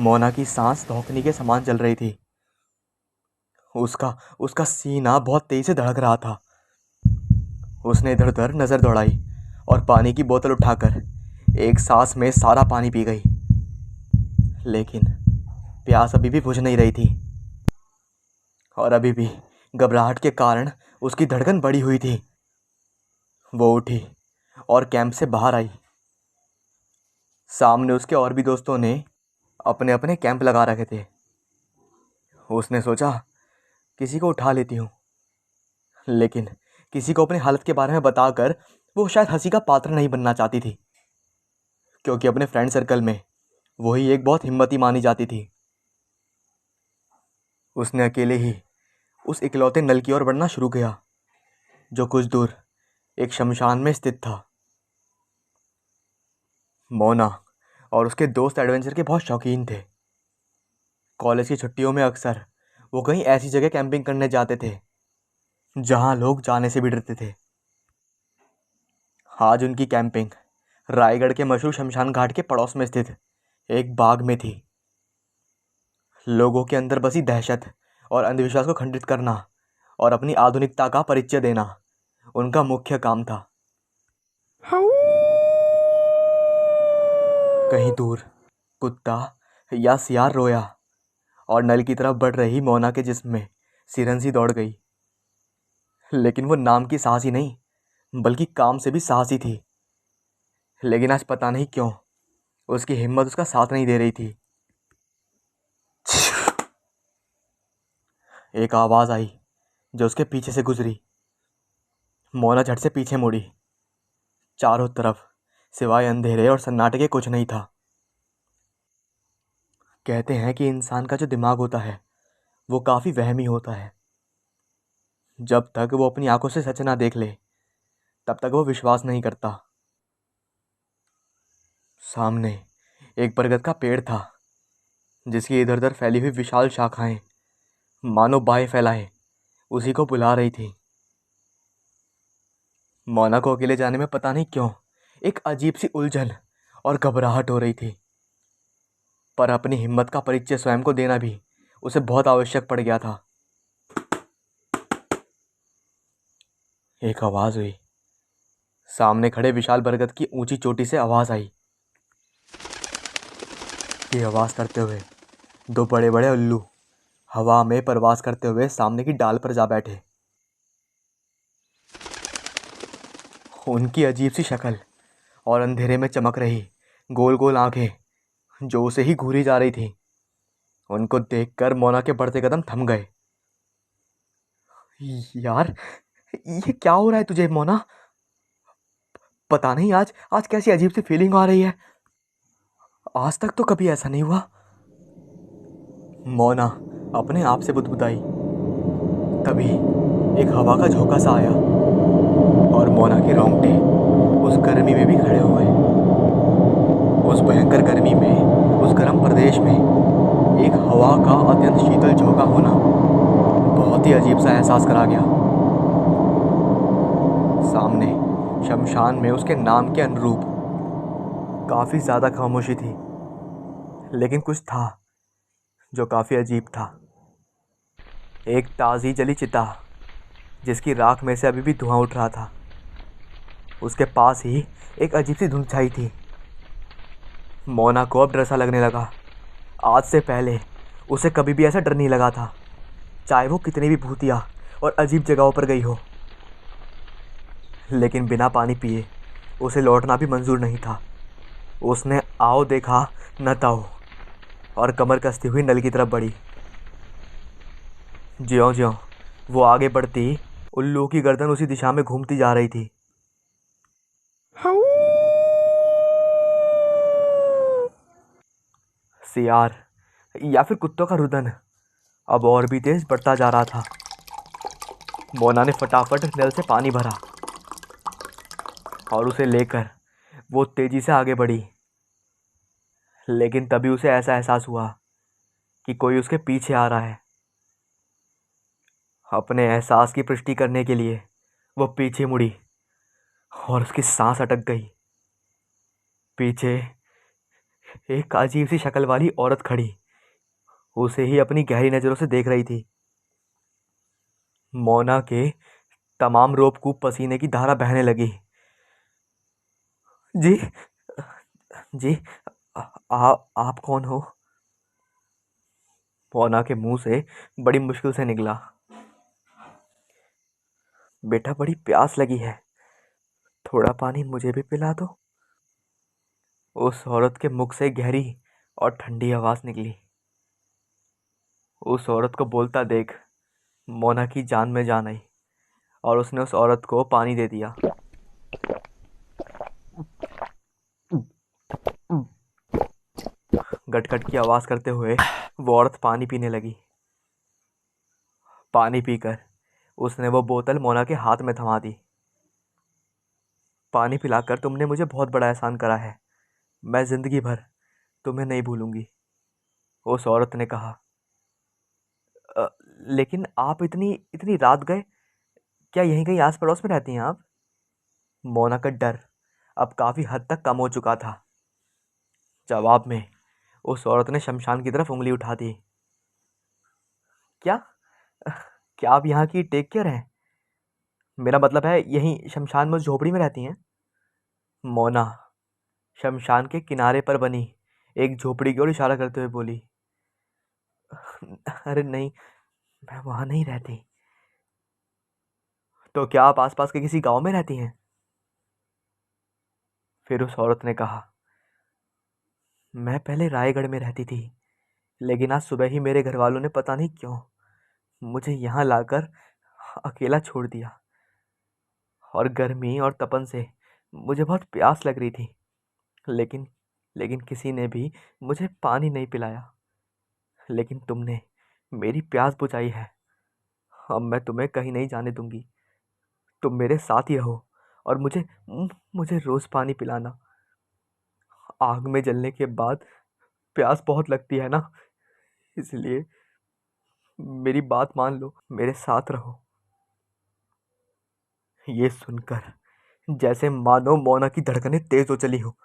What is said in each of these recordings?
मोना की सांस धौंकनी के समान चल रही थी। उसका उसका सीना बहुत तेज से धड़क रहा था। उसने इधर उधर नजर दौड़ाई और पानी की बोतल उठाकर एक सांस में सारा पानी पी गई। लेकिन प्यास अभी भी बुझ नहीं रही थी और अभी भी घबराहट के कारण उसकी धड़कन बढ़ी हुई थी। वो उठी और कैंप से बाहर आई। सामने उसके और भी दोस्तों ने अपने अपने कैंप लगा रखे थे। उसने सोचा किसी को उठा लेती हूँ, लेकिन किसी को अपनी हालत के बारे में बताकर वो शायद हंसी का पात्र नहीं बनना चाहती थी, क्योंकि अपने फ्रेंड सर्कल में वही एक बहुत हिम्मती मानी जाती थी। उसने अकेले ही उस इकलौते नल की ओर बढ़ना शुरू किया, जो कुछ दूर एक शमशान में स्थित था। मोना और उसके दोस्त एडवेंचर के बहुत शौकीन थे। कॉलेज की छुट्टियों में अक्सर वो कहीं ऐसी जगह कैंपिंग करने जाते थे जहां लोग जाने से भी डरते थे। आज उनकी कैंपिंग रायगढ़ के मशहूर शमशान घाट के पड़ोस में स्थित एक बाग में थी। लोगों के अंदर बसी दहशत और अंधविश्वास को खंडित करना और अपनी आधुनिकता का परिचय देना उनका मुख्य काम था। कहीं दूर कुत्ता या सियार रोया और नल की तरफ बढ़ रही मोना के जिस्म में सिरन सी दौड़ गई। लेकिन वो नाम की साहसी नहीं बल्कि काम से भी साहसी थी। लेकिन आज पता नहीं क्यों उसकी हिम्मत उसका साथ नहीं दे रही थी। एक आवाज आई जो उसके पीछे से गुजरी। मोना झट से पीछे मुड़ी। चारों तरफ सिवाय अंधेरे और सन्नाटे के कुछ नहीं था। कहते हैं कि इंसान का जो दिमाग होता है वो काफी वहमी होता है। जब तक वो अपनी आंखों से सच ना देख ले तब तक वो विश्वास नहीं करता। सामने एक बरगद का पेड़ था जिसकी इधर उधर फैली हुई विशाल शाखाएं मानो बाहें फैलाए उसी को बुला रही थी। मोना को अकेले जाने में पता नहीं क्यों एक अजीब सी उलझन और घबराहट हो रही थी, पर अपनी हिम्मत का परिचय स्वयं को देना भी उसे बहुत आवश्यक पड़ गया था। एक आवाज हुई। सामने खड़े विशाल बरगद की ऊंची चोटी से आवाज आई। ये आवाज करते हुए दो बड़े बड़े उल्लू हवा में परवास करते हुए सामने की डाल पर जा बैठे। उनकी अजीब सी शक्ल और अंधेरे में चमक रही गोल गोल आंखें जो उसे ही घूरी जा रही थी, उनको देखकर मोना के बढ़ते कदम थम गए। यार, ये क्या हो रहा है तुझे मोना? पता नहीं आज आज कैसी अजीब सी फीलिंग आ रही है। आज तक तो कभी ऐसा नहीं हुआ। मोना अपने आप से बुदबुदाई। तभी एक हवा का झोंका सा आया और मोना के रोंगटे उस गर्मी में भी खड़े हो गए। उस भयंकर गर्मी में, उस गर्म प्रदेश में एक हवा का अत्यंत शीतल झोंका होना बहुत ही अजीब सा एहसास करा गया। सामने शमशान में उसके नाम के अनुरूप काफी ज्यादा खामोशी थी, लेकिन कुछ था जो काफी अजीब था। एक ताजी जली चिता जिसकी राख में से अभी भी धुआं उठ रहा था। उसके पास ही एक अजीब सी धुंध छाई थी। मोना को अब डर सा लगने लगा। आज से पहले उसे कभी भी ऐसा डर नहीं लगा था, चाहे वो कितनी भी भूतिया और अजीब जगहों पर गई हो। लेकिन बिना पानी पिए उसे लौटना भी मंजूर नहीं था। उसने आओ देखा न ताओ और कमर कसती हुई नल की तरफ बढ़ी। ज्यों ज्यों वो आगे बढ़ती, उल्लू की गर्दन उसी दिशा में घूमती जा रही थी। सियार या फिर कुत्तों का रुदन अब और भी तेज बढ़ता जा रहा था। मोना ने फटाफट नल से पानी भरा और उसे लेकर वो तेजी से आगे बढ़ी। लेकिन तभी उसे ऐसा एहसास हुआ कि कोई उसके पीछे आ रहा है। अपने एहसास की पुष्टि करने के लिए वो पीछे मुड़ी और उसकी सांस अटक गई। पीछे एक अजीब सी शक्ल वाली औरत खड़ी उसे ही अपनी गहरी नजरों से देख रही थी। मोना के तमाम रोबकूप पसीने की धारा बहने लगी। जी, जी, आप कौन हो? मोना के मुंह से बड़ी मुश्किल से निकला। बेटा, बड़ी प्यास लगी है, थोड़ा पानी मुझे भी पिला दो। उस औरत के मुख से गहरी और ठंडी आवाज निकली। उस औरत को बोलता देख मोना की जान में जान आई और उसने उस औरत को पानी दे दिया। गटगट की आवाज करते हुए वो औरत पानी पीने लगी। पानी पीकर उसने वो बोतल मोना के हाथ में थमा दी। पानी पिलाकर तुमने मुझे बहुत बड़ा एहसान करा है, मैं जिंदगी भर तुम्हें नहीं भूलूंगी, उस औरत ने कहा। "अ, लेकिन आप इतनी इतनी रात गए, क्या यहीं कहीं आस पड़ोस में रहती हैं आप?" मोना का डर अब काफी हद तक कम हो चुका था। जवाब में उस औरत ने शमशान की तरफ उंगली उठा दी। क्या? क्या आप यहाँ की टेक केयर हैं? मेरा मतलब है यहीं शमशान में उस झोपड़ी में रहती हैं? मोना शमशान के किनारे पर बनी एक झोपड़ी की ओर इशारा करते हुए बोली। अरे नहीं, मैं वहां नहीं रहती। तो क्या आप आसपास के किसी गांव में रहती हैं? फिर उस औरत ने कहा, मैं पहले रायगढ़ में रहती थी, लेकिन आज सुबह ही मेरे घर वालों ने पता नहीं क्यों मुझे यहाँ लाकर अकेला छोड़ दिया। और गर्मी और तपन से मुझे बहुत प्यास लग रही थी, लेकिन लेकिन किसी ने भी मुझे पानी नहीं पिलाया। लेकिन तुमने मेरी प्यास बुझाई है। अब मैं तुम्हें कहीं नहीं जाने दूंगी। तुम मेरे साथ ही रहो और मुझे रोज पानी पिलाना। आग में जलने के बाद प्यास बहुत लगती है ना, इसलिए मेरी बात मान लो, मेरे साथ रहो। ये सुनकर जैसे मानो मोना की धड़कनें तेज हो चली हो।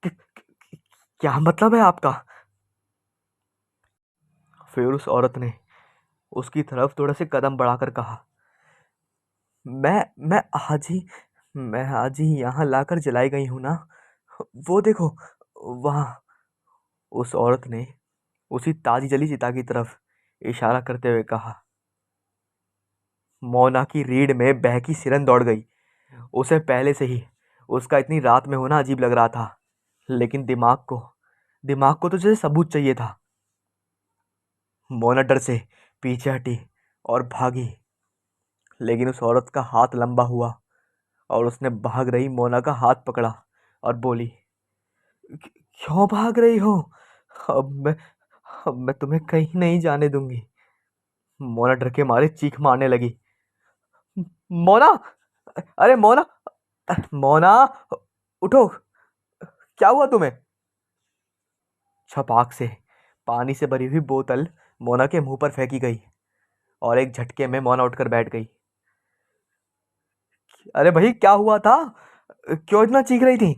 क्या मतलब है आपका? फिर उस औरत ने उसकी तरफ थोड़े से कदम बढ़ाकर कहा, मैं आज ही मैं आज ही यहाँ लाकर जलाई गई हूं ना। वो देखो वहां। उस औरत ने उसी ताजी जली चिता की तरफ इशारा करते हुए कहा। मोना की रीढ़ में बहकी सिरन दौड़ गई। उसे पहले से ही उसका इतनी रात में होना अजीब लग रहा था, लेकिन दिमाग को तो जैसे सबूत चाहिए था। मोना डर से पीछे हटी और भागी, लेकिन उस औरत का हाथ लंबा हुआ और उसने भाग रही मोना का हाथ पकड़ा और बोली, क्यों भाग रही हो? अब मैं अब मैं तुम्हें कहीं नहीं जाने दूंगी। मोना डर के मारे चीख मारने लगी। मोना! अरे मोना! मोना! उठो! क्या हुआ तुम्हें? छपाक से पानी से भरी हुई बोतल मोना के मुंह पर फेंकी गई और एक झटके में मोना उठकर बैठ गई। अरे भाई, क्या हुआ था? क्यों इतना चीख रही थी?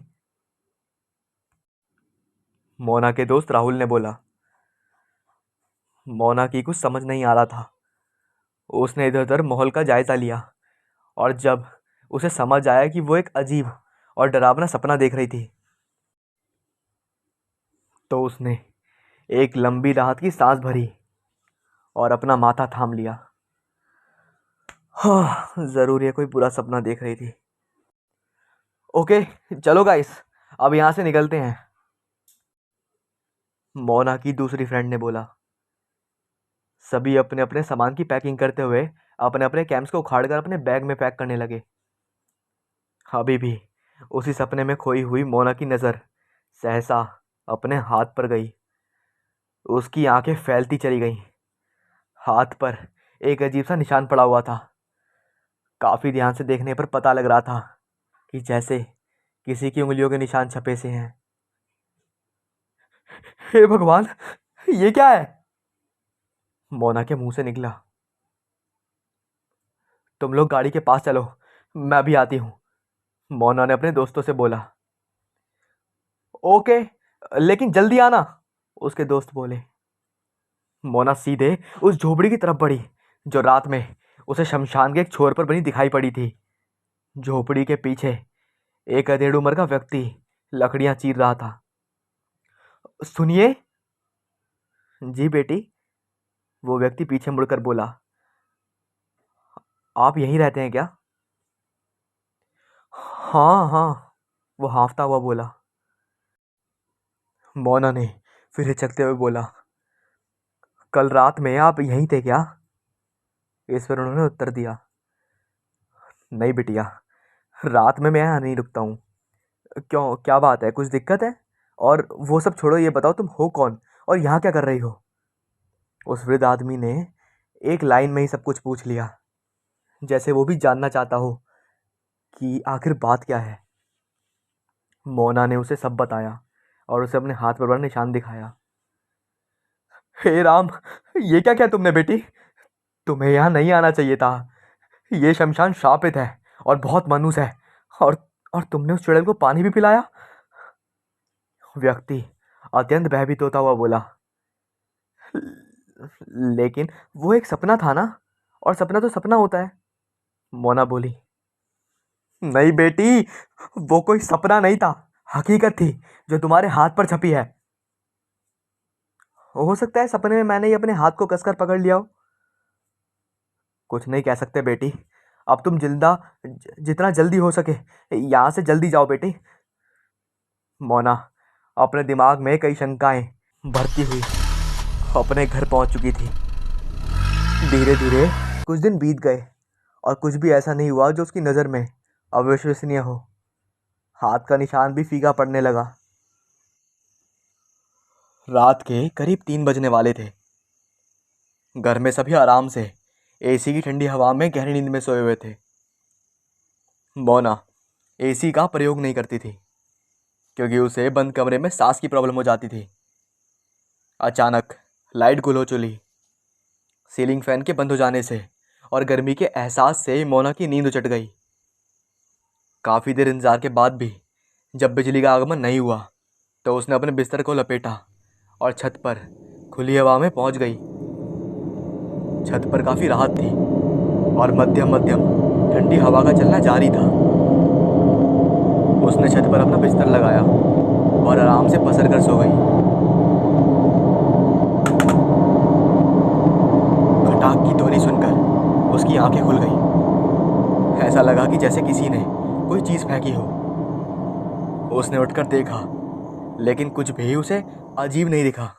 मोना के दोस्त राहुल ने बोला। मोना की कुछ समझ नहीं आ रहा था। उसने इधर उधर माहौल का जायजा लिया और जब उसे समझ आया कि वो एक अजीब और डरावना सपना देख रही थी, तो उसने एक लंबी राहत की सांस भरी और अपना माथा थाम लिया। हाँ, जरूर ये कोई बुरा सपना देख रही थी। ओके, चलो गाइस, अब यहां से निकलते हैं, मोना की दूसरी फ्रेंड ने बोला। सभी अपने अपने सामान की पैकिंग करते हुए अपने अपने कैंप्स को उखाड़कर अपने बैग में पैक करने लगे। अभी भी उसी सपने में खोई हुई मोना की नजर सहसा अपने हाथ पर गई। उसकी आंखें फैलती चली गईं। हाथ पर एक अजीब सा निशान पड़ा हुआ था। काफी ध्यान से देखने पर पता लग रहा था कि जैसे किसी की उंगलियों के निशान छपे से हैं। हे भगवान, ये क्या है? मोना के मुंह से निकला। तुम लोग गाड़ी के पास चलो, मैं भी आती हूँ, मोना ने अपने दोस्तों से बोला। ओके, लेकिन जल्दी आना, उसके दोस्त बोले। मोना सीधे उस झोपड़ी की तरफ बढ़ी जो रात में उसे शमशान के एक छोर पर बनी दिखाई पड़ी थी। झोपड़ी के पीछे एक अधेड़ उम्र का व्यक्ति लकड़ियां चीर रहा था। सुनिए। जी बेटी, वो व्यक्ति पीछे मुड़कर बोला। आप यहीं रहते हैं क्या? हाँ हाँ, वो हाँफता हुआ बोला। मोना ने फिर हिचकते हुए बोला, कल रात में आप यहीं थे क्या? इस पर उन्होंने उत्तर दिया, नहीं बिटिया, रात में मैं यहाँ नहीं रुकता हूँ। क्यों, क्या बात है, कुछ दिक्कत है? और वो सब छोड़ो, ये बताओ तुम हो कौन और यहाँ क्या कर रही हो? उस वृद्ध आदमी ने एक लाइन में ही सब कुछ पूछ लिया, जैसे वो भी जानना चाहता हो कि आखिर बात क्या है। मोना ने उसे सब बताया और उसे अपने हाथ पर बड़ा निशान दिखाया। हे राम, ये क्या किया तुमने बेटी? तुम्हें यहाँ नहीं आना चाहिए था। ये शमशान शापित है और बहुत मानूस है। और और तुमने उस चुड़ैल को पानी भी पिलाया? व्यक्ति अत्यंत भयभीत होता हुआ बोला, लेकिन वो एक सपना था ना, और सपना तो सपना होता है। मोना बोली, नहीं बेटी, वो कोई सपना नहीं था, हकीकत थी जो तुम्हारे हाथ पर छपी है। हो सकता है सपने में मैंने ही अपने हाथ को कसकर पकड़ लिया हो। कुछ नहीं कह सकते बेटी, अब तुम जितना जल्दी हो सके यहाँ से जल्दी जाओ बेटी। मोना अपने दिमाग में कई शंकाएं भरती हुई अपने घर पहुंच चुकी थी। धीरे धीरे कुछ दिन बीत गए और कुछ भी ऐसा नहीं हुआ जो उसकी नज़र में अविश्वसनीय हो। हाथ का निशान भी फीका पड़ने लगा। रात के करीब 3 बजने वाले थे। घर में सभी आराम से एसी की ठंडी हवा में गहरी नींद में सोए हुए थे। मोना एसी का प्रयोग नहीं करती थी क्योंकि उसे बंद कमरे में सांस की प्रॉब्लम हो जाती थी। अचानक लाइट गुल हो चली। सीलिंग फैन के बंद हो जाने से और गर्मी के एहसास से मोना की नींद उचट गई। काफ़ी देर इंतजार के बाद भी जब बिजली का आगमन नहीं हुआ तो उसने अपने बिस्तर को लपेटा और छत पर खुली हवा में पहुंच गई। छत पर काफ़ी राहत थी और मध्यम मध्यम ठंडी हवा का चलना जारी था। उसने छत पर अपना बिस्तर लगाया और आराम से पसर कर सो गई। खटाक की ध्वनि सुनकर उसकी आंखें खुल गई। ऐसा लगा कि जैसे किसी ने कोई चीज़ फेंकी हो। उसने उठकर देखा, लेकिन कुछ भी उसे अजीब नहीं दिखा।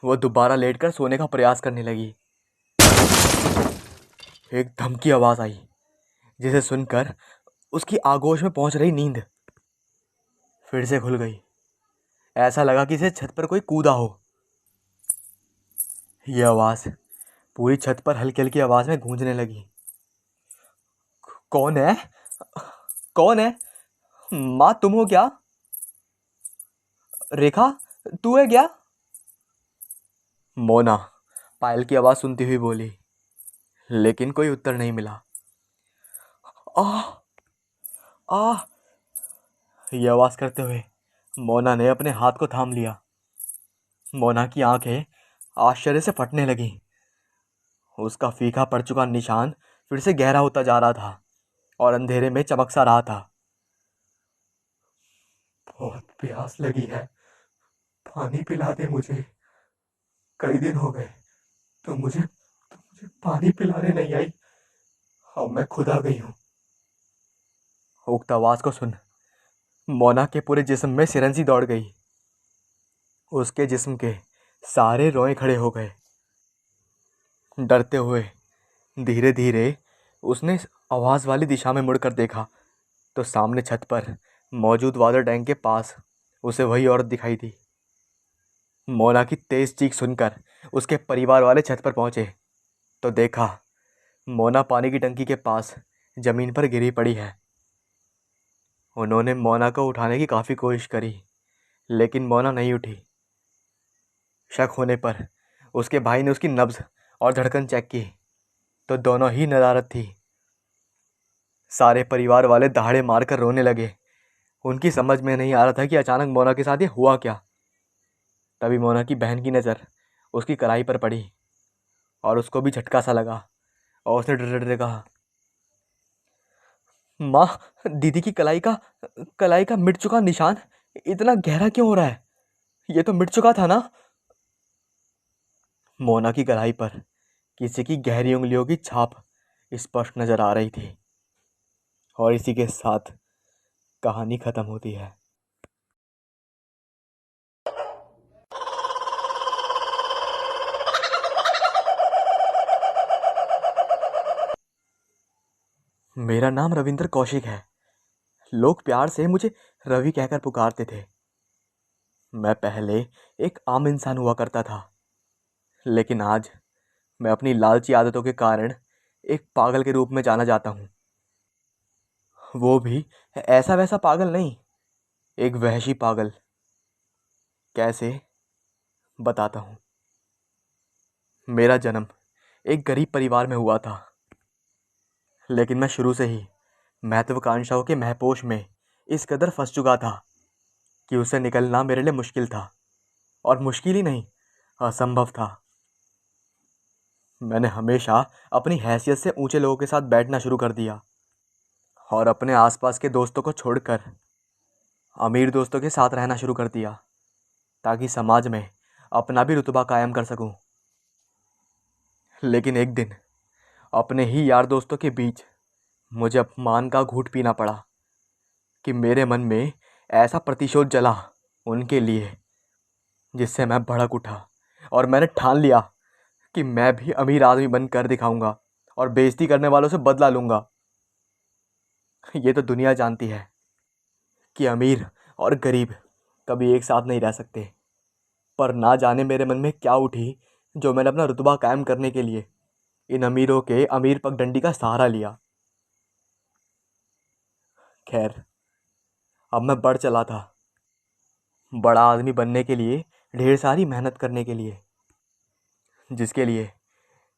वो दोबारा लेटकर सोने का प्रयास करने लगी। एक धमकी आवाज़ आई जिसे सुनकर उसकी आगोश में पहुंच रही नींद फिर से खुल गई। ऐसा लगा कि इसे छत पर कोई कूदा हो। यह आवाज़ पूरी छत पर हल्की हल्की आवाज़ में गूंजने लगी। कौन है? कौन है? माँ तुम हो क्या? रेखा, तू है क्या? मोना पायल की आवाज़ सुनती हुई बोली, लेकिन कोई उत्तर नहीं मिला। आह आह, यह आवाज़ करते हुए मोना ने अपने हाथ को थाम लिया। मोना की आंखें आश्चर्य से फटने लगीं। उसका फीका पड़ चुका निशान फिर से गहरा होता जा रहा था और अंधेरे में चमक सा रहा था। बहुत प्यास लगी है, पानी पिला दे मुझे। कई दिन हो गए तो मुझे पानी पिलाने नहीं आई। अब मैं खुद आ गई हूँ। उक्त आवाज को सुन मोना के पूरे जिस्म में सिरंजी दौड़ गई। उसके जिस्म के सारे रोए खड़े हो गए। डरते हुए धीरे धीरे उसने आवाज़ वाली दिशा में मुड़कर देखा तो सामने छत पर मौजूद वाटर टैंक के पास उसे वही औरत दिखाई दी। मोना की तेज चीख सुनकर उसके परिवार वाले छत पर पहुंचे तो देखा मोना पानी की टंकी के पास जमीन पर गिरी पड़ी है। उन्होंने मोना को उठाने की काफ़ी कोशिश करी, लेकिन मोना नहीं उठी। शक होने पर उसके भाई ने उसकी नब्ज और धड़कन चेक की तो दोनों ही नदारद थी। सारे परिवार वाले दहाड़े मारकर रोने लगे। उनकी समझ में नहीं आ रहा था कि अचानक मोना के साथ ये हुआ क्या। तभी मोना की बहन की नज़र उसकी कलाई पर पड़ी और उसको भी झटका सा लगा और उसने डर डर कहा, माँ, दीदी की कलाई का मिट चुका निशान इतना गहरा क्यों हो रहा है? ये तो मिट चुका था ना? मोना की कलाई पर किसी की गहरी उंगलियों की छाप स्पष्ट नजर आ रही थी। और इसी के साथ कहानी खत्म होती है। मेरा नाम रविंद्र कौशिक है। लोग प्यार से मुझे रवि कहकर पुकारते थे। मैं पहले एक आम इंसान हुआ करता था, लेकिन आज मैं अपनी लालची आदतों के कारण एक पागल के रूप में जाना जाता हूँ। वो भी ऐसा वैसा पागल नहीं, एक वहशी पागल। कैसे, बताता हूँ। मेरा जन्म एक गरीब परिवार में हुआ था, लेकिन मैं शुरू से ही महत्वाकांक्षाओं के महपोश में इस कदर फंस चुका था कि उससे निकलना मेरे लिए मुश्किल था। और मुश्किल ही नहीं, असंभव था। मैंने हमेशा अपनी हैसियत से ऊंचे लोगों के साथ बैठना शुरू कर दिया और अपने आसपास के दोस्तों को छोड़कर अमीर दोस्तों के साथ रहना शुरू कर दिया, ताकि समाज में अपना भी रुतबा कायम कर सकूं। लेकिन एक दिन अपने ही यार दोस्तों के बीच मुझे अपमान का घूंट पीना पड़ा कि मेरे मन में ऐसा प्रतिशोध जला उनके लिए, जिससे मैं भड़क उठा और मैंने ठान लिया कि मैं भी अमीर आदमी बनकर दिखाऊंगा और बेइज्जती करने वालों से बदला लूंगा। ये तो दुनिया जानती है कि अमीर और गरीब कभी एक साथ नहीं रह सकते। पर ना जाने मेरे मन में क्या उठी, जो मैंने अपना रुतबा कायम करने के लिए इन अमीरों के अमीर पगडंडी का सहारा लिया। खैर, अब मैं बढ़ चला था, बड़ा आदमी बनने के लिए ढेर सारी मेहनत करने के लिए, जिसके लिए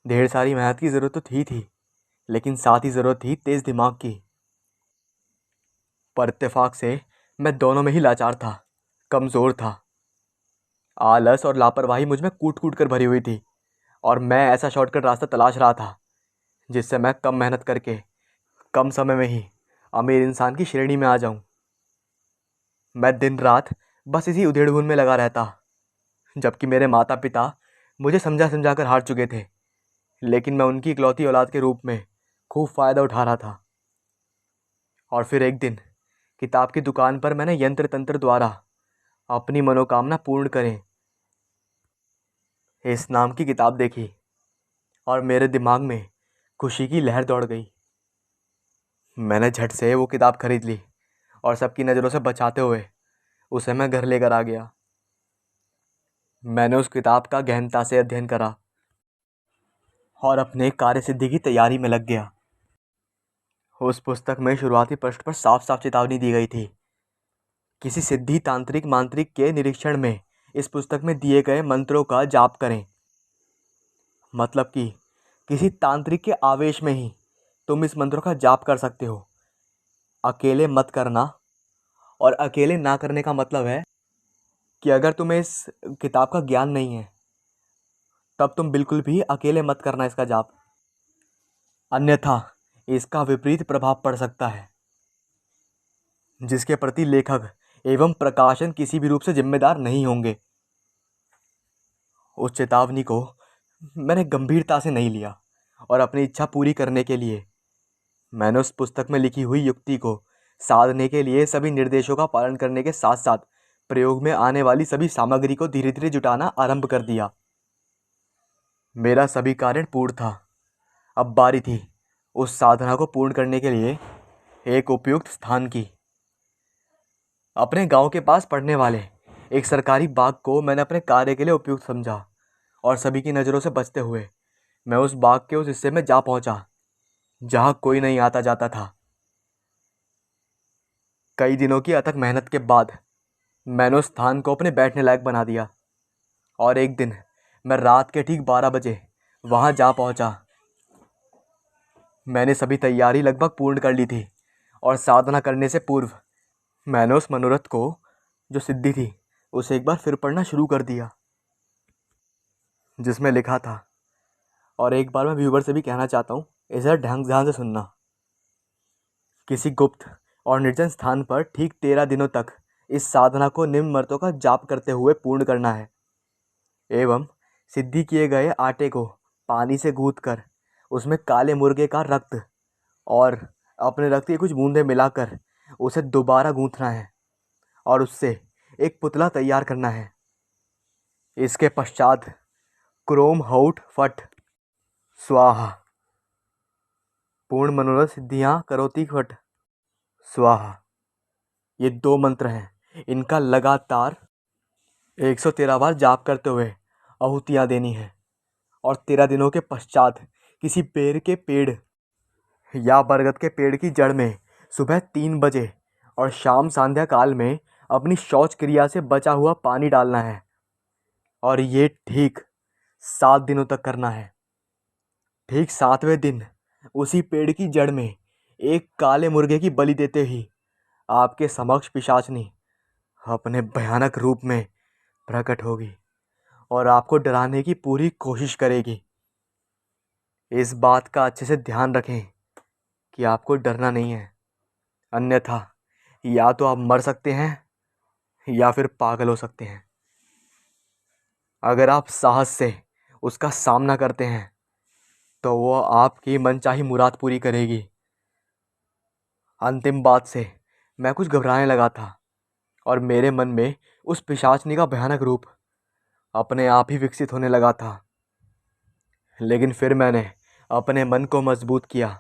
ढेर सारी मेहनत की ज़रूरत तो थी, लेकिन साथ ही ज़रूरत थी तेज़ दिमाग की। पर इत्तेफाक से मैं दोनों में ही लाचार था, कमज़ोर था। आलस और लापरवाही मुझ में कूट कूट कर भरी हुई थी और मैं ऐसा शॉर्टकट रास्ता तलाश रहा था जिससे मैं कम मेहनत करके कम समय में ही अमीर इंसान की श्रेणी में आ जाऊं। मैं दिन रात बस इसी उधेड़-बुन में लगा रहता, जबकि मेरे माता पिता मुझे समझा समझा कर हार चुके थे, लेकिन मैं उनकी इकलौती औलाद के रूप में खूब फ़ायदा उठा रहा था। और फिर एक दिन किताब की दुकान पर मैंने यंत्र तंत्र द्वारा अपनी मनोकामना पूर्ण करें इस नाम की किताब देखी और मेरे दिमाग में खुशी की लहर दौड़ गई। मैंने झट से वो किताब खरीद ली और सबकी नज़रों से बचाते हुए उसे मैं घर लेकर आ गया। मैंने उस किताब का गहनता से अध्ययन करा और अपने कार्य सिद्धि की तैयारी में लग गया। उस पुस्तक में शुरुआती पृष्ठ पर साफ साफ चेतावनी दी गई थी। किसी सिद्धि तांत्रिक मांत्रिक के निरीक्षण में इस पुस्तक में दिए गए मंत्रों का जाप करें। मतलब कि किसी तांत्रिक के आवेश में ही तुम इस मंत्रों का जाप कर सकते हो। अकेले मत करना। और अकेले ना करने का मतलब है कि अगर तुम्हें इस किताब का ज्ञान नहीं है, तब तुम बिल्कुल भी अकेले मत करना इसका जाप, अन्यथा इसका विपरीत प्रभाव पड़ सकता है, जिसके प्रति लेखक एवं प्रकाशन किसी भी रूप से जिम्मेदार नहीं होंगे। उस चेतावनी को मैंने गंभीरता से नहीं लिया और अपनी इच्छा पूरी करने के लिए मैंने उस पुस्तक में लिखी हुई युक्ति को साधने के लिए सभी निर्देशों का पालन करने के साथ साथ प्रयोग में आने वाली सभी सामग्री को धीरे धीरे जुटाना आरंभ कर दिया। मेरा सभी कार्य पूर्ण था। अब बारी थी उस साधना को पूर्ण करने के लिए एक उपयुक्त स्थान की। अपने गांव के पास पड़ने वाले एक सरकारी बाग को मैंने अपने कार्य के लिए उपयुक्त समझा और सभी की नज़रों से बचते हुए मैं उस बाग के उस हिस्से में जा पहुंचा जहां कोई नहीं आता जाता था। कई दिनों की अथक मेहनत के बाद मैंने उस स्थान को अपने बैठने लायक बना दिया और एक दिन मैं रात के ठीक 12 बजे वहां जा पहुंचा। मैंने सभी तैयारी लगभग पूर्ण कर ली थी और साधना करने से पूर्व मैंने उस मनोरथ को, जो सिद्धि थी, उसे एक बार फिर पढ़ना शुरू कर दिया, जिसमें लिखा था। और एक बार मैं व्यूवर से भी कहना चाहता हूँ, इसे ध्यान से सुनना। किसी गुप्त और निर्जन स्थान पर ठीक 13 दिनों तक इस साधना को निम्न मंत्रों का जाप करते हुए पूर्ण करना है। एवं सिद्धि किए गए आटे को पानी से गूंथ कर उसमें काले मुर्गे का रक्त और अपने रक्त की कुछ बूंदें मिलाकर उसे दोबारा गूंथना है और उससे एक पुतला तैयार करना है। इसके पश्चात क्रोम हौट फट स्वाहा, पूर्ण मनोरथ सिद्धियां करोति फट स्वाहा, ये 2 मंत्र हैं। इनका लगातार 113 बार जाप करते हुए आहुतियाँ देनी है और 13 दिनों के पश्चात किसी पेड़ के पेड़ या बरगद के पेड़ की जड़ में सुबह 3 बजे और शाम संध्या काल में अपनी शौच क्रिया से बचा हुआ पानी डालना है और ये ठीक 7 दिनों तक करना है। ठीक 7वें दिन उसी पेड़ की जड़ में एक काले मुर्गे की बलि देते ही आपके समक्ष पिशाचनी अपने भयानक रूप में प्रकट होगी और आपको डराने की पूरी कोशिश करेगी। इस बात का अच्छे से ध्यान रखें कि आपको डरना नहीं है, अन्यथा या तो आप मर सकते हैं या फिर पागल हो सकते हैं। अगर आप साहस से उसका सामना करते हैं तो वो आपकी मनचाही मुराद पूरी करेगी। अंतिम बात से मैं कुछ घबराने लगा था और मेरे मन में उस पिशाचनी का भयानक रूप अपने आप ही विकसित होने लगा था। लेकिन फिर मैंने अपने मन को मजबूत किया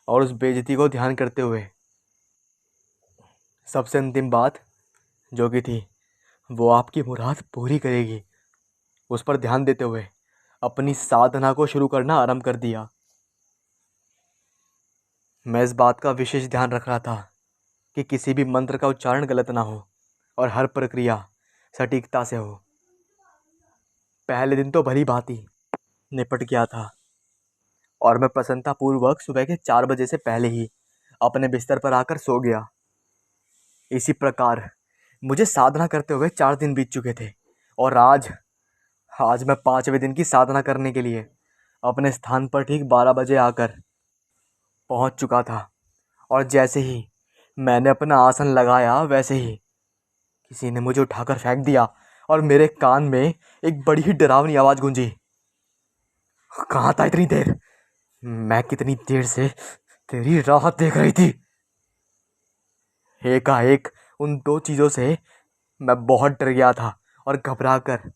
और उस बेइज्जती को ध्यान करते हुए सबसे अंतिम बात जो कि थी वो आपकी मुराद पूरी करेगी, उस पर ध्यान देते हुए अपनी साधना को शुरू करना आरंभ कर दिया। मैं इस बात का विशेष ध्यान रख रहा था कि किसी भी मंत्र का उच्चारण गलत ना हो और हर प्रक्रिया सटीकता से हो। पहले दिन तो भली भांति निपट गया था और मैं प्रसन्नतापूर्वक सुबह के 4 बजे से पहले ही अपने बिस्तर पर आकर सो गया। इसी प्रकार मुझे साधना करते हुए 4 दिन बीत चुके थे और आज आज मैं 5वें दिन की साधना करने के लिए अपने स्थान पर ठीक 12 बजे आकर पहुंच चुका था। और जैसे ही मैंने अपना आसन लगाया वैसे ही किसी ने मुझे उठाकर फेंक दिया और मेरे कान में एक बड़ी ही डरावनी आवाज़ गूंजी। कहाँ था इतनी देर? मैं कितनी देर से तेरी राह देख रही थी। एकाएक उन 2 चीज़ों से मैं बहुत डर गया था और घबरा कर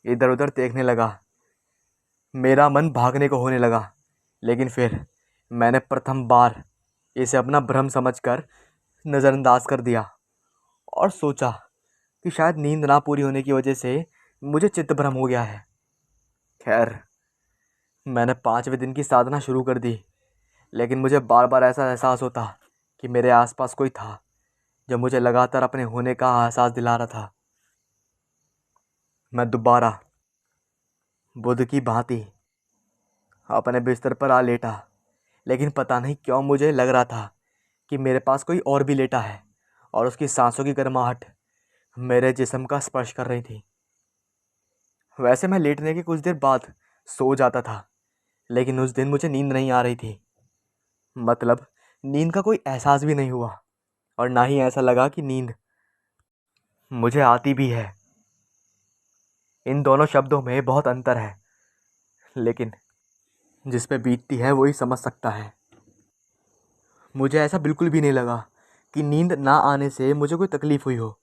इधर उधर देखने लगा। मेरा मन भागने को होने लगा, लेकिन फिर मैंने प्रथम बार इसे अपना भ्रम समझकर नज़रअंदाज कर दिया और सोचा कि शायद नींद ना पूरी होने की वजह से मुझे चित्त भ्रम हो गया है। खैर, मैंने 5वें दिन की साधना शुरू कर दी, लेकिन मुझे बार बार ऐसा एहसास होता कि मेरे आसपास कोई था जो मुझे लगातार अपने होने का एहसास दिला रहा था। मैं दोबारा बुद्ध की भांति अपने बिस्तर पर आ लेटा, लेकिन पता नहीं क्यों मुझे लग रहा था कि मेरे पास कोई और भी लेटा है और उसकी सांसों की गर्माहट मेरे जिस्म का स्पर्श कर रही थी। वैसे मैं लेटने के कुछ देर बाद सो जाता था, लेकिन उस दिन मुझे नींद नहीं आ रही थी। मतलब नींद का कोई एहसास भी नहीं हुआ और ना ही ऐसा लगा कि नींद मुझे आती भी है। इन दोनों शब्दों में बहुत अंतर है, लेकिन जिस पे बीतती है वही समझ सकता है। मुझे ऐसा बिल्कुल भी नहीं लगा कि नींद ना आने से मुझे कोई तकलीफ़ हुई हो।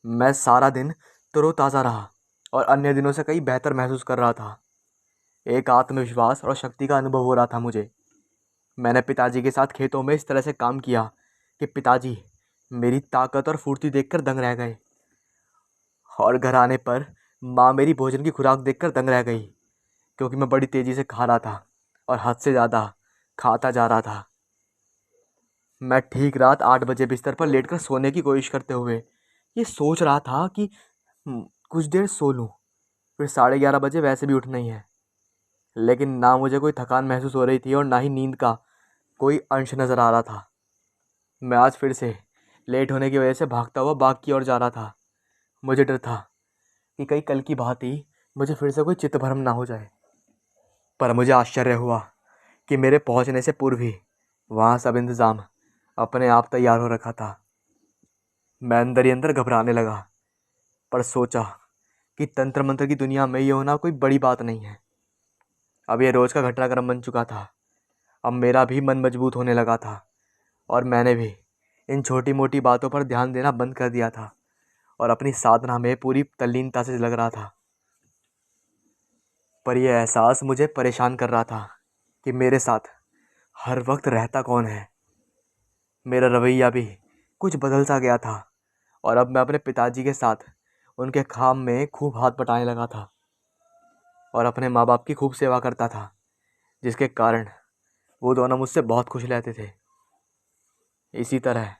मैं सारा दिन तरोताज़ा रहा और अन्य दिनों से कहीं बेहतर महसूस कर रहा था। एक आत्मविश्वास और शक्ति का अनुभव हो रहा था मुझे। मैंने पिताजी के साथ खेतों में इस तरह से काम किया कि पिताजी मेरी ताकत और फुर्ती देखकर दंग रह गए और घर आने पर माँ मेरी भोजन की खुराक देखकर दंग रह गई, क्योंकि मैं बड़ी तेज़ी से खा रहा था और हद से ज़्यादा खाता जा रहा था। मैं ठीक रात 8 बजे बिस्तर पर लेटकर सोने की कोशिश करते हुए ये सोच रहा था कि कुछ देर सो लूँ, फिर 11:30 बजे वैसे भी उठना ही है। लेकिन ना मुझे कोई थकान महसूस हो रही थी और ना ही नींद का कोई अंश नज़र आ रहा था। मैं आज फिर से लेट होने की वजह से भागता हुआ बाग की ओर जा रहा था। मुझे डर था कि कहीं कल की भांति मुझे फिर से कोई चित्तभ्रम ना हो जाए। पर मुझे आश्चर्य हुआ कि मेरे पहुंचने से पूर्व ही वहाँ सब इंतज़ाम अपने आप तैयार हो रखा था। मैं अंदर ही अंदर घबराने लगा, पर सोचा कि तंत्र मंत्र की दुनिया में ये होना कोई बड़ी बात नहीं है। अब ये रोज़ का घटनाक्रम बन चुका था। अब मेरा भी मन मजबूत होने लगा था और मैंने भी इन छोटी मोटी बातों पर ध्यान देना बंद कर दिया था और अपनी साधना में पूरी तल्लीनता से लग रहा था। पर यह एहसास मुझे परेशान कर रहा था कि मेरे साथ हर वक्त रहता कौन है। मेरा रवैया भी कुछ बदल सा गया था और अब मैं अपने पिताजी के साथ उनके काम में खूब हाथ बटाने लगा था और अपने माँ बाप की खूब सेवा करता था, जिसके कारण वो दोनों मुझसे बहुत खुश रहते थे। इसी तरह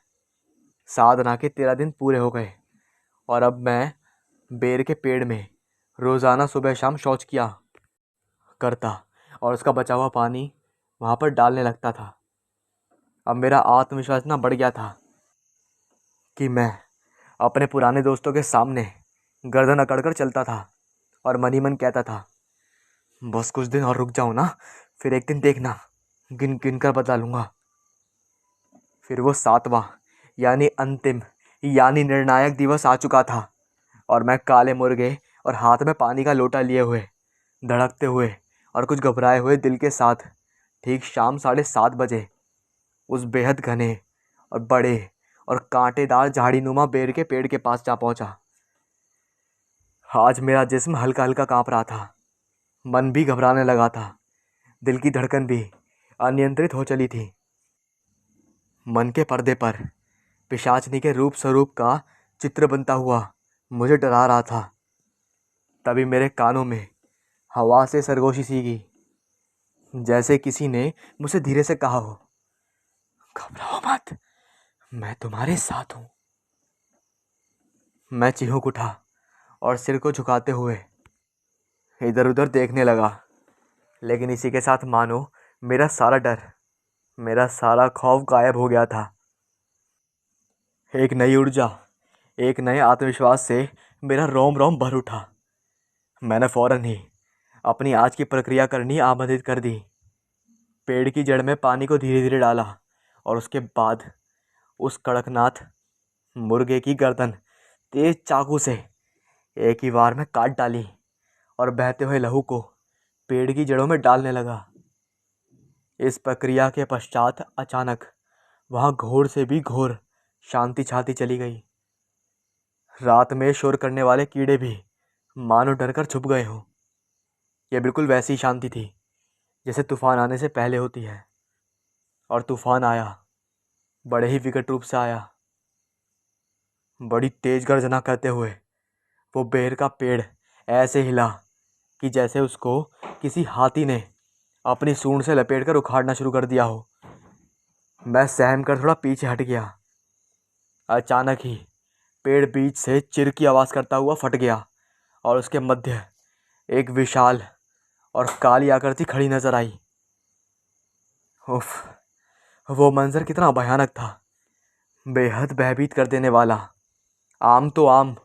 साधना के 13 दिन पूरे हो गए और अब मैं बेर के पेड़ में रोज़ाना सुबह शाम शौच किया करता और उसका बचा हुआ पानी वहाँ पर डालने लगता था। अब मेरा आत्मविश्वास इतना बढ़ गया था कि मैं अपने पुराने दोस्तों के सामने गर्दन अकड़कर चलता था और मन ही मन कहता था, बस कुछ दिन और रुक जाओ ना, फिर एक दिन देखना गिन गिन कर बता लूँगा। फिर वो 7वां यानी अंतिम यानी निर्णायक दिवस आ चुका था और मैं काले मुर्गे और हाथ में पानी का लोटा लिए हुए, धड़कते हुए और कुछ घबराए हुए दिल के साथ ठीक शाम 7:30 बजे उस बेहद घने और बड़े और कांटेदार झाड़ीनुमा बेर के पेड़ के पास जा पहुंचा। आज मेरा जिस्म हल्का हल्का कांप रहा था, मन भी घबराने लगा था, दिल की धड़कन भी अनियंत्रित हो चली थी। मन के पर्दे पर पिशाचनी के रूप स्वरूप का चित्र बनता हुआ मुझे डरा रहा था। तभी मेरे कानों में हवा से सरगोशी सी की, जैसे किसी ने मुझसे धीरे से कहा हो, घबराओ मत, मैं तुम्हारे साथ हूँ। मैं चिहुक उठा और सिर को झुकाते हुए इधर उधर देखने लगा, लेकिन इसी के साथ मानो मेरा सारा डर, मेरा सारा खौफ गायब हो गया था। एक नई ऊर्जा, एक नए आत्मविश्वास से मेरा रोम रोम भर उठा। मैंने फौरन ही अपनी आज की प्रक्रिया करनी आमंत्रित कर दी। पेड़ की जड़ में पानी को धीरे धीरे डाला और उसके बाद उस कड़कनाथ मुर्गे की गर्दन तेज चाकू से एक ही बार में काट डाली और बहते हुए लहू को पेड़ की जड़ों में डालने लगा। इस प्रक्रिया के पश्चात अचानक वहाँ घोर से भी घोर शांति छाती चली गई। रात में शोर करने वाले कीड़े भी मानो डरकर छुप गए हों। यह बिल्कुल वैसी शांति थी जैसे तूफान आने से पहले होती है। और तूफान आया, बड़े ही विकट रूप से आया। बड़ी तेज गर्जना करते हुए वो बेर का पेड़ ऐसे हिला कि जैसे उसको किसी हाथी ने अपनी सूंड से लपेटकर उखाड़ना शुरू कर दिया हो। मैं सहम कर थोड़ा पीछे हट गया। अचानक ही पेड़ बीच से चिर की आवाज़ करता हुआ फट गया और उसके मध्य एक विशाल और काली आकृति खड़ी नजर आई। उफ, वो मंजर कितना भयानक था, बेहद भयभीत कर देने वाला। आम तो आम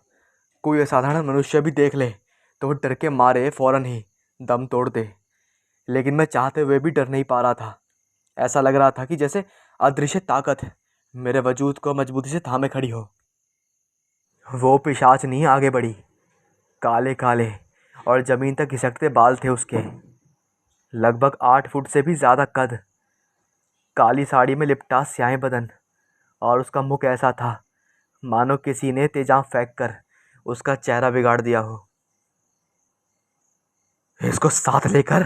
कोई असाधारण मनुष्य भी देख ले तो वो डर के मारे फौरन ही दम तोड़ दे, लेकिन मैं चाहते हुए भी डर नहीं पा रहा था। ऐसा लग रहा था कि जैसे अदृश्य ताकत मेरे वजूद को मजबूती से थामे खड़ी हो। वो पिशाचनी आगे बढ़ी। काले काले और जमीन तक घिसकते बाल थे उसके, लगभग 8 फुट से भी ज़्यादा कद, काली साड़ी में लिपटा स्याह बदन और उसका मुख ऐसा था मानो किसी ने तेजाब फेंक कर उसका चेहरा बिगाड़ दिया हो। इसको साथ लेकर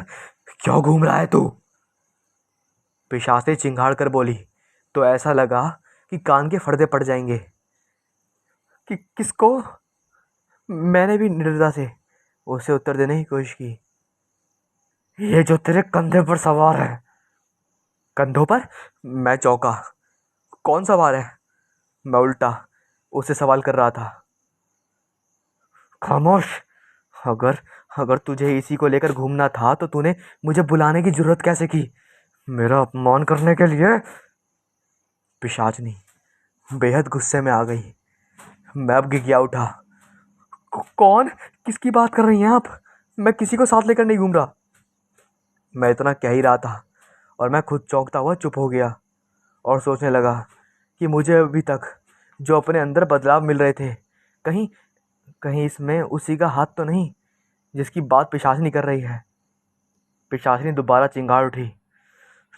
क्यों घूम रहा है तू? पिशाच चिंगाड़ कर बोली तो ऐसा लगा कि कान के पर्दे पड़ जाएंगे। कि किसको? मैंने भी निडरता से उसे उत्तर देने की कोशिश की। ये जो तेरे कंधे पर सवार है। कंधों पर? मैं चौंका। कौन सवार है? मैं उल्टा उसे सवाल कर रहा था। खामोश। अगर अगर तुझे इसी को लेकर घूमना था तो तूने मुझे बुलाने की जरूरत कैसे की? मेरा अपमान करने के लिए? पिशाचनी बेहद गुस्से में आ गई। मैं अब गिगिया उठा। कौन? किसकी बात कर रही हैं आप? मैं किसी को साथ लेकर नहीं घूम रहा। मैं इतना कह ही रहा था और मैं खुद चौंकता हुआ चुप हो गया और सोचने लगा कि मुझे अभी तक जो अपने अंदर बदलाव मिल रहे थे, कहीं कहीं इसमें उसी का हाथ तो नहीं जिसकी बात पिशाचिनी कर रही है। पिशाचिनी दोबारा चिंगार उठी।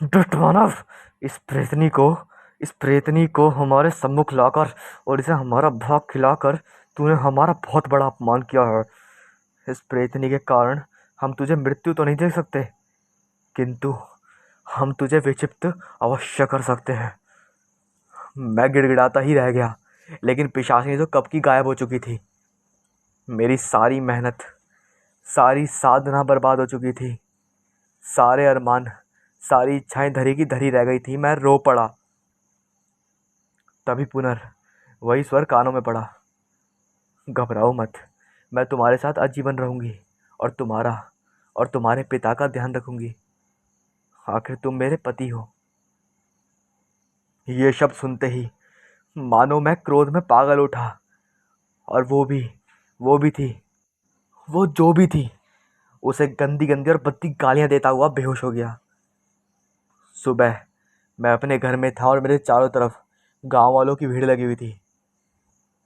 दुष्ट मानव, इस प्रेतनी को हमारे सम्मुख लाकर और इसे हमारा भाग खिलाकर तूने हमारा बहुत बड़ा अपमान किया है। इस प्रेतनी के कारण हम तुझे मृत्यु तो नहीं दे सकते, किंतु हम तुझे विक्षिप्त अवश्य कर सकते हैं। मैं गिड़गिड़ाता ही रह गया, लेकिन पिशाचिनी तो कब की गायब हो चुकी थी। मेरी सारी मेहनत, सारी साधना बर्बाद हो चुकी थी। सारे अरमान, सारी इच्छाएं धरी की धरी रह गई थी। मैं रो पड़ा। तभी वही स्वर कानों में पड़ा। घबराओ मत, मैं तुम्हारे साथ आजीवन रहूंगी और तुम्हारे पिता का ध्यान रखूंगी। आखिर तुम मेरे पति हो। ये शब्द सुनते ही मानो मैं क्रोध में पागल उठा। और वो भी थी, वो जो भी थी, उसे गंदी गंदी और भद्दी गालियां देता हुआ बेहोश हो गया। सुबह मैं अपने घर में था और मेरे चारों तरफ गांव वालों की भीड़ लगी हुई थी।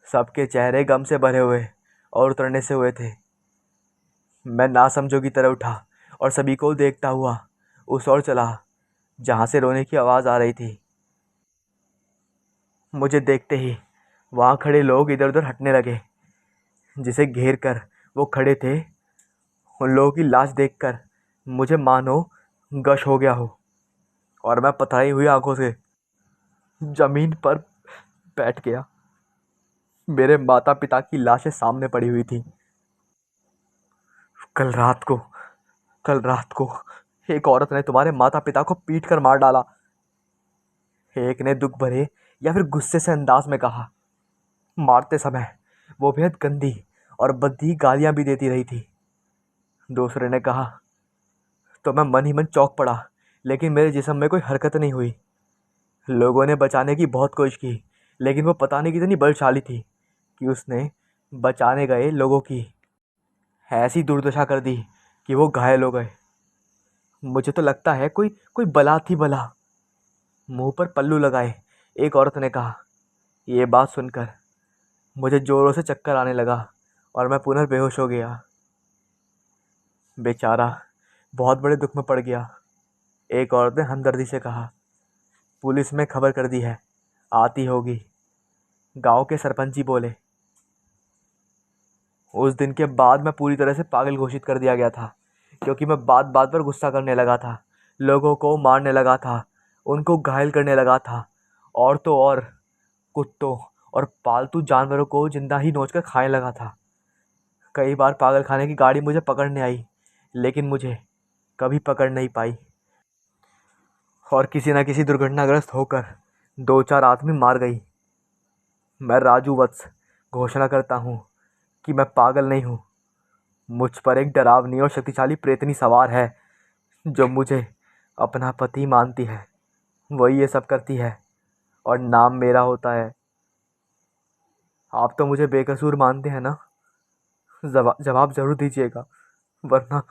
सबके चेहरे गम से भरे हुए और उतरने से हुए थे। मैं नासमझों की तरह उठा और सभी को देखता हुआ उस ओर चला जहां से रोने की आवाज़ आ रही थी। मुझे देखते ही वहां खड़े लोग इधर उधर हटने लगे। जिसे घेर कर वो खड़े थे, उन लोगों की लाश देखकर मुझे मानो गश हो गया हो और मैं पथराई हुई आंखों से जमीन पर बैठ गया। मेरे माता पिता की लाशें सामने पड़ी हुई थी। कल रात को कल रात को एक औरत ने तुम्हारे माता पिता को पीट कर मार डाला। एक ने दुख भरे या फिर गुस्से से अंदाज में कहा। मारते समय वो बेहद गंदी और भद्दी गालियां भी देती रही थी। दूसरे ने कहा तो मैं मन ही मन चौंक पड़ा, लेकिन मेरे जिस्म में कोई हरकत नहीं हुई। लोगों ने बचाने की बहुत कोशिश की, लेकिन वो पता नहीं कितनी बलशाली थी कि उसने बचाने गए लोगों की ऐसी दुर्दशा कर दी कि वो घायल हो गए। मुझे तो लगता है कोई कोई बला थी, बला। मुंह पर पल्लू लगाए एक औरत ने कहा। ये बात सुनकर मुझे जोरों से चक्कर आने लगा और मैं पुनः बेहोश हो गया। बेचारा बहुत बड़े दुख में पड़ गया। एक औरत ने हमदर्दी से कहा, पुलिस में खबर कर दी है, आती होगी। गांव के सरपंच जी बोले। उस दिन के बाद मैं पूरी तरह से पागल घोषित कर दिया गया था, क्योंकि मैं बात बात पर गुस्सा करने लगा था, लोगों को मारने लगा था, उनको घायल करने लगा था, और तो और कुत्तों और पालतू जानवरों को जिंदा ही नोच कर खाने लगा था। कई बार पागल खाने की गाड़ी मुझे पकड़ने आई, लेकिन मुझे कभी पकड़ नहीं पाई और किसी न किसी दुर्घटनाग्रस्त होकर दो चार आदमी मार गई। मैं राजू वत्स घोषणा करता हूँ कि मैं पागल नहीं हूँ। मुझ पर एक डरावनी और शक्तिशाली प्रेतनी सवार है जो मुझे अपना पति मानती है। वही ये सब करती है और नाम मेरा होता है। आप तो मुझे बेकसूर मानते हैं ना? जवाब जरूर दीजिएगा, वरना